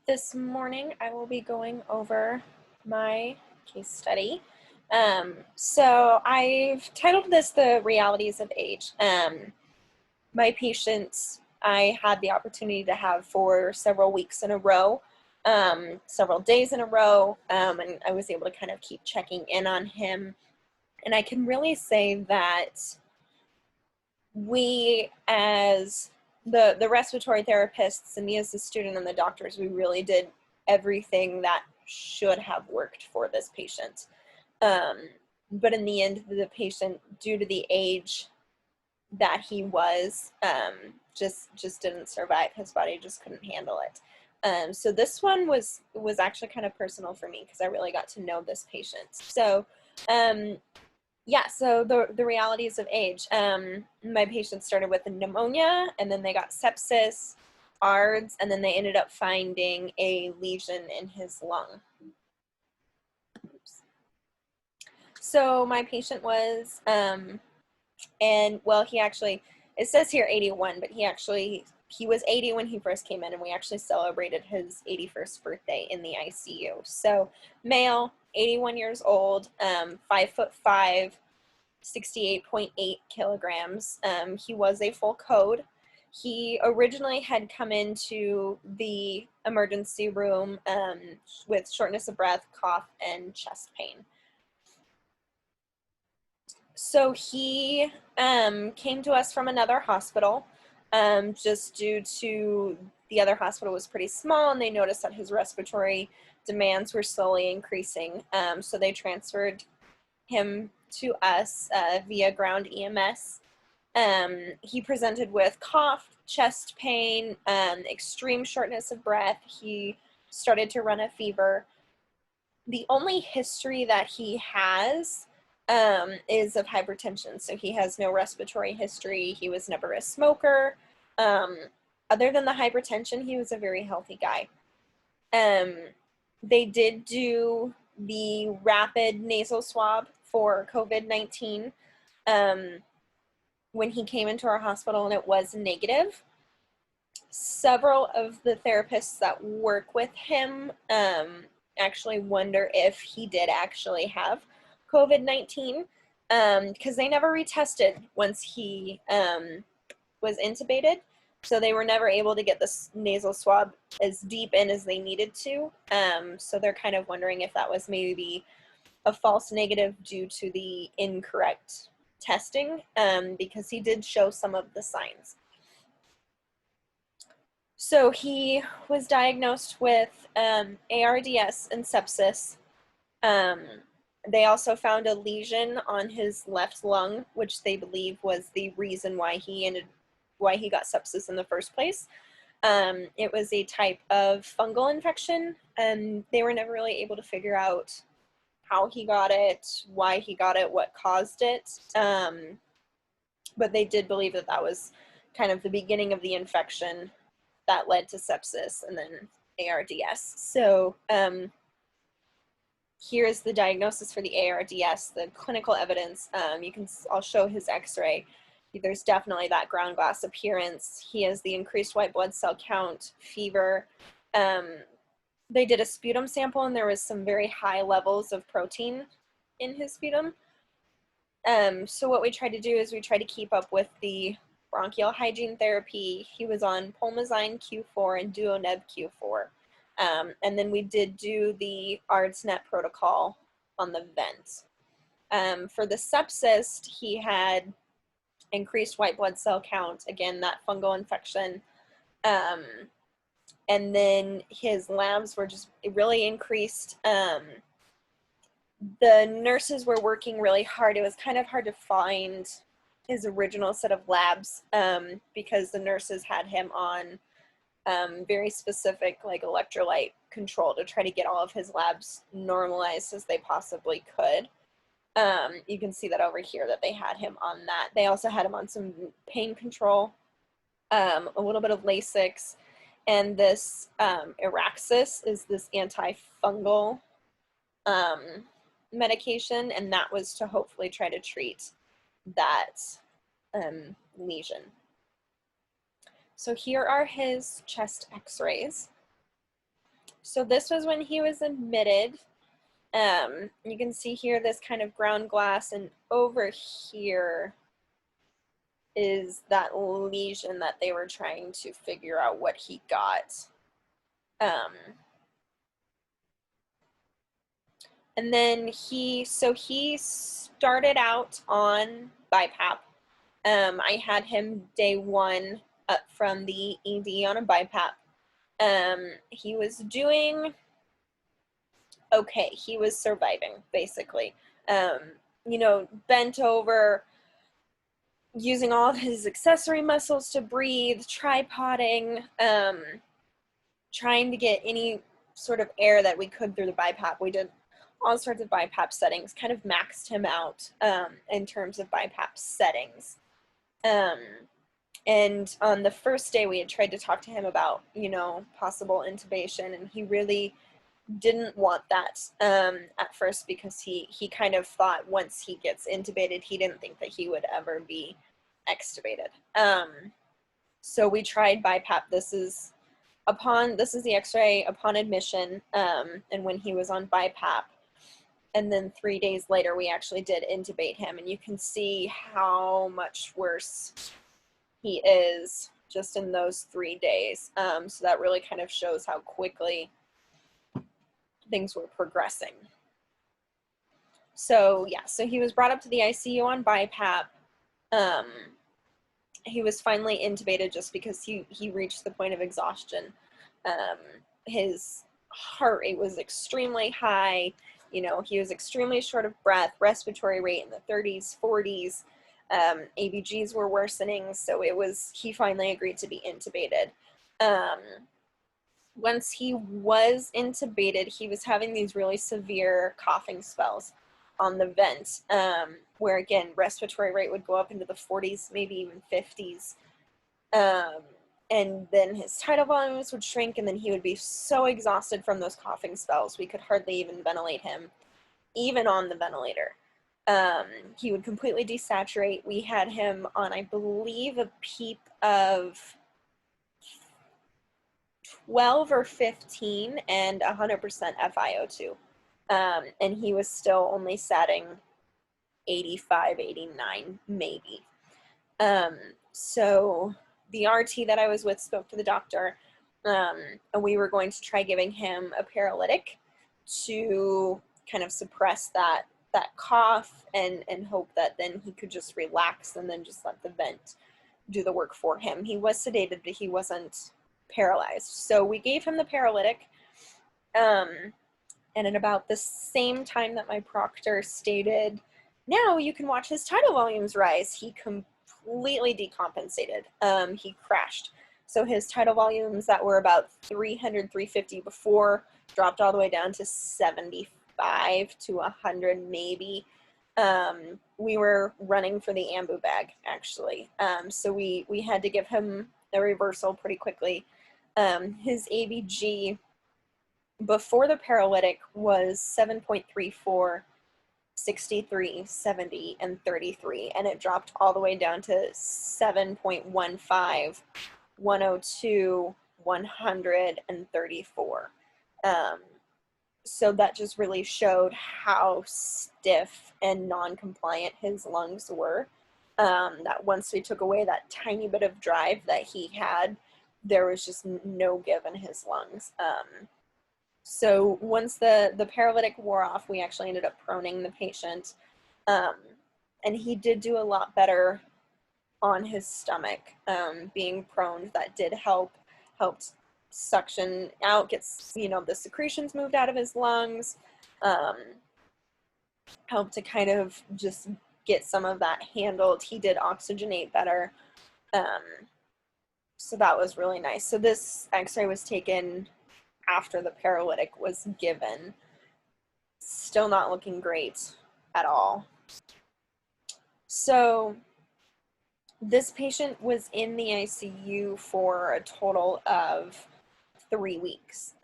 This morning I will be going over my case study. I've titled this The Realities of Age. My patients I had the opportunity to have for several weeks in a row, several days in a row, and I was able to kind of keep checking in on him. And I can really say that we as the respiratory therapists and me as the student and the doctors, we really did everything that should have worked for this patient. But in the end, the patient, due to the age that he was, just didn't survive. His body just couldn't handle it. So this one was actually kind of personal for me because I really got to know this patient. So the realities of age. My patients started with pneumonia, and then they got sepsis, ARDS, and then they ended up finding a lesion in his lung. Oops. So my patient was, he actually, it says here 81, but he was 80 when he first came in, and we actually celebrated his 81st birthday in the ICU. So male, 81 years old, 5'5", 68.8 kilograms. He was a full code. He originally had come into the emergency room with shortness of breath, cough, and chest pain. So he came to us from another hospital, just due to the other hospital was pretty small, and they noticed that his respiratory demands were slowly increasing. So they transferred him to us via ground EMS. He presented with cough, chest pain, extreme shortness of breath. He started to run a fever. The only history that he has is of hypertension. So he has no respiratory history. He was never a smoker. Other than the hypertension, he was a very healthy guy. They did do the rapid nasal swab for COVID-19 when he came into our hospital, and it was negative. Several of the therapists that work with him actually wonder if he did actually have COVID-19 because they never retested once he was intubated. So they were never able to get this nasal swab as deep in as they needed to. So they're kind of wondering if that was maybe a false negative due to the incorrect testing, because he did show some of the signs. So he was diagnosed with ARDS and sepsis. They also found a lesion on his left lung, which they believe was the reason why he got sepsis in the first place. It was a type of fungal infection, and they were never really able to figure out how he got it, why he got it, what caused it. But they did believe that that was kind of the beginning of the infection that led to sepsis and then ARDS. So here's the diagnosis for the ARDS, the clinical evidence. I'll show his x-ray. There's definitely that ground glass appearance. He has the increased white blood cell count, fever. They did a sputum sample, and there was some very high levels of protein in his sputum. So what we tried to do is we tried to keep up with the bronchial hygiene therapy. He was on Pulmozyme Q4 and Duoneb Q4. And then we did do the ARDS-NET protocol on the vent. For the sepsis, he had increased white blood cell count, again, that fungal infection. And then his labs were just really increased. The nurses were working really hard. It was kind of hard to find his original set of labs because the nurses had him on very specific like electrolyte control to try to get all of his labs normalized as they possibly could. You can see that over here that they had him on that. They also had him on some pain control, a little bit of Lasix, and this Araxis is this antifungal medication, and that was to hopefully try to treat that lesion. So here are his chest x-rays. So this was when he was admitted. You can see here this kind of ground glass, and over here is that lesion that they were trying to figure out what he got. And then he started out on BiPAP. I had him day 1 up from the ED on a BiPAP. He was doing okay. He was surviving, basically. Bent over, using all of his accessory muscles to breathe, tripoding, trying to get any sort of air that we could through the BiPAP. We did all sorts of BiPAP settings, kind of maxed him out in terms of BiPAP settings. And on the first day, we had tried to talk to him about, possible intubation, and he really didn't want that at first, because he kind of thought once he gets intubated, he didn't think that he would ever be extubated. So we tried BiPAP. This is the x-ray upon admission, and when he was on BiPAP. And then 3 days later, we actually did intubate him, and you can see how much worse he is just in those 3 days. So that really kind of shows how quickly things were progressing. So yeah, so he was brought up to the ICU on BiPAP. He was finally intubated just because he reached the point of exhaustion. His heart rate was extremely high. He was extremely short of breath, respiratory rate in the 30s, 40s. ABGs were worsening, so he finally agreed to be intubated. Once he was intubated, he was having these really severe coughing spells on the vent, where again, respiratory rate would go up into the 40s, maybe even 50s. And then his tidal volumes would shrink, and then he would be so exhausted from those coughing spells, we could hardly even ventilate him, even on the ventilator. He would completely desaturate. We had him on, I believe, a PEEP of 12 or 15 and 100% FiO2. And he was still only satting 85, 89, maybe. So the RT that I was with spoke to the doctor, and we were going to try giving him a paralytic to kind of suppress that cough and hope that then he could just relax and then just let the vent do the work for him. He was sedated, but he wasn't paralyzed. So we gave him the paralytic, and at about the same time that my proctor stated, now you can watch his tidal volumes rise, he completely decompensated. He crashed. So his tidal volumes that were about 300, 350 before dropped all the way down to 75 to 100 maybe. We were running for the ambu bag, actually. So we had to give him a reversal pretty quickly. His ABG before the paralytic was 7.34, 63, 70, and 33, and it dropped all the way down to 7.15, 102, 100, and 34. So that just really showed how stiff and non-compliant his lungs were. That once we took away that tiny bit of drive that he had, there was just no give in his lungs. So once the paralytic wore off, we actually ended up proning the patient. And he did do a lot better on his stomach. Being proned, that did helped suction out, gets, the secretions moved out of his lungs, helped to kind of just get some of that handled. He did oxygenate better. So that was really nice. So this x-ray was taken after the paralytic was given. Still not looking great at all. So this patient was in the ICU for a total of 3 weeks.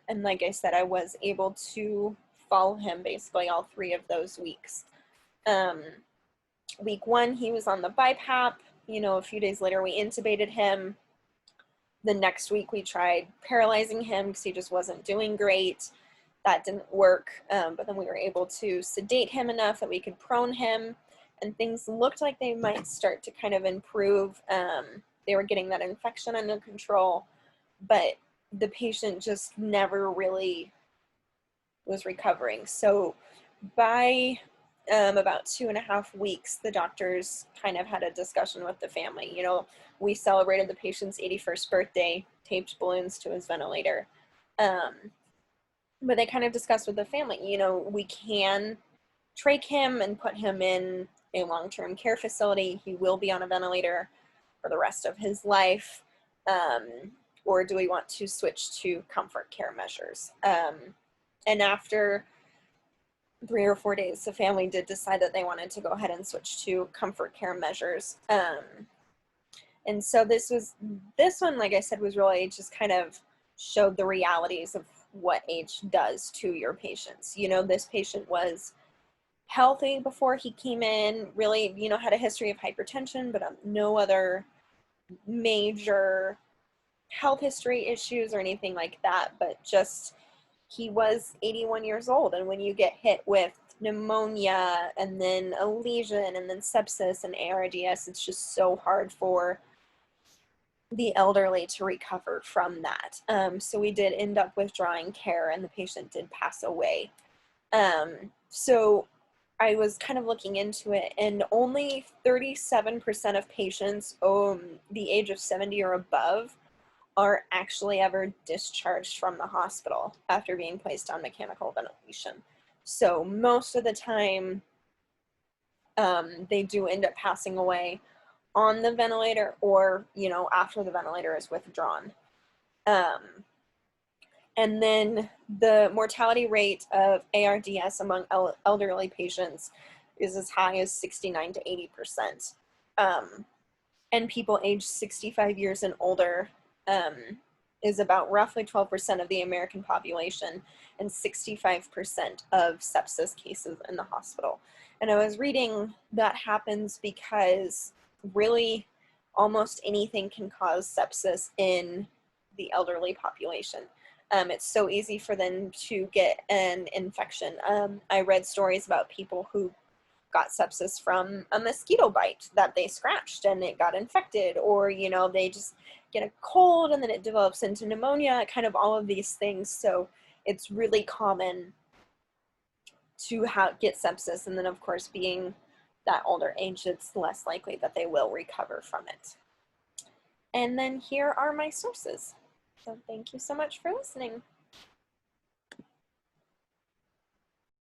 And like I said, I was able to follow him basically all 3 of those weeks. Week 1, he was on the BiPAP. A few days later, we intubated him. The next week we tried paralyzing him because he just wasn't doing great. That didn't work, but then we were able to sedate him enough that we could prone him, and things looked like they might start to kind of improve. They were getting that infection under control, but the patient just never really was recovering. So by about 2.5 weeks, the doctors kind of had a discussion with the family. You know, we celebrated the patient's 81st birthday, taped balloons to his ventilator. Um, but they kind of discussed with the family, you know, we can trach him and put him in a long-term care facility. He will be on a ventilator for the rest of his life. Or do we want to switch to comfort care measures? And after 3 or 4 days, the family did decide that they wanted to go ahead and switch to comfort care measures. And so this one, like I said, was really just kind of showed the realities of what age does to your patients. You know, this patient was healthy before he came in, really, you know, had a history of hypertension, but no other major health history issues or anything like that, but just he was 81 years old. And when you get hit with pneumonia and then a lesion and then sepsis and ARDS, it's just so hard for the elderly to recover from that. So we did end up withdrawing care and the patient did pass away. So I was kind of looking into it, and only 37% of patients the age of 70 or above are actually ever discharged from the hospital after being placed on mechanical ventilation. So most of the time, they do end up passing away on the ventilator or, you know, after the ventilator is withdrawn. And then the mortality rate of ARDS among elderly patients is as high as 69 to 80%. And people aged 65 years and older is about roughly 12% of the American population and 65% of sepsis cases in the hospital. And I was reading that happens because really almost anything can cause sepsis in the elderly population. It's so easy for them to get an infection. I read stories about people who got sepsis from a mosquito bite that they scratched and it got infected, or, you know, they just get a cold and then it develops into pneumonia, kind of all of these things. So it's really common to get sepsis. And then, of course, being that older age, it's less likely that they will recover from it. And then here are my sources. So thank you so much for listening.